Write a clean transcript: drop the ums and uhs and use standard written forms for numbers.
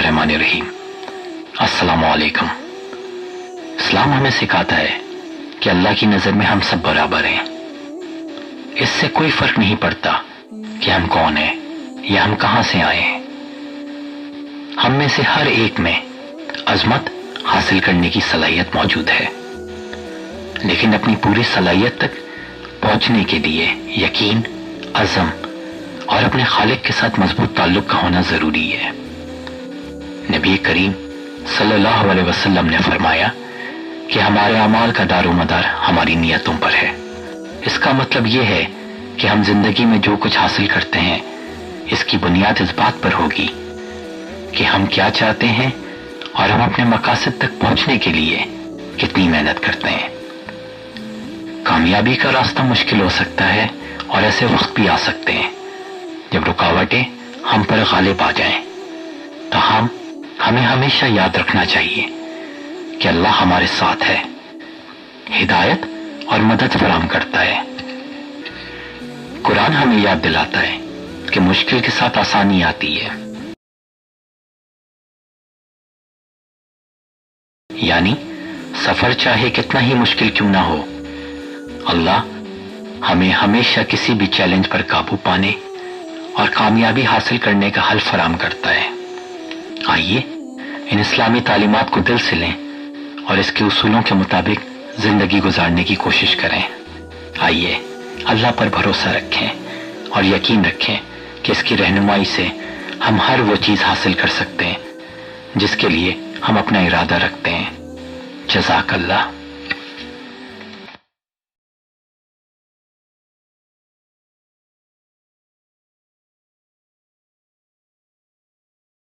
बिस्मिल्लाहिर्रहमानिर्रहीम। अस्सलामु अलैकुम। इस्लाम हमें सिखाता है कि अल्लाह की नज़र में हम सब बराबर हैं। इससे कोई फर्क नहीं पड़ता कि हम कौन हैं या हम कहां से आए हैं। हम में से हर एक में अजमत हासिल करने की सलाहियत मौजूद है, लेकिन अपनी पूरी सलाहियत तक पहुंचने के लिए यकीन, अज़म और अपने खालिक के साथ मजबूत ताल्लुक का होना जरूरी है। नबी करीम सल्लल्लाहु अलैहि वसल्लम ने फरमाया कि हमारे अमाल का दारोमदार हमारी नियतों पर है। इसका मतलब यह है कि हम जिंदगी में जो कुछ हासिल करते हैं, इसकी बुनियाद इस बात पर होगी कि हम क्या चाहते हैं और हम अपने मकासद तक पहुंचने के लिए कितनी मेहनत करते हैं। कामयाबी का रास्ता मुश्किल हो सकता है और ऐसे वक्त भी आ सकते हैं जब रुकावटें हम पर गालिब आ जाएं। तो हमें हमेशा याद रखना चाहिए कि अल्लाह हमारे साथ है, हिदायत और मदद फराहम करता है। कुरान हमें याद दिलाता है कि मुश्किल के साथ आसानी आती है, यानी सफर चाहे कितना ही मुश्किल क्यों ना हो, अल्लाह हमें हमेशा किसी भी चैलेंज पर काबू पाने और कामयाबी हासिल करने का हल फराहम करता है। आइए इन इस्लामी तालीमात को दिल से लें और इसके उसूलों के मुताबिक जिंदगी गुजारने की कोशिश करें। आइए अल्लाह पर भरोसा रखें और यकीन रखें कि इसकी रहनुमाई से हम हर वो चीज हासिल कर सकते हैं जिसके लिए हम अपना इरादा रखते हैं। जज़ाकल्लाह।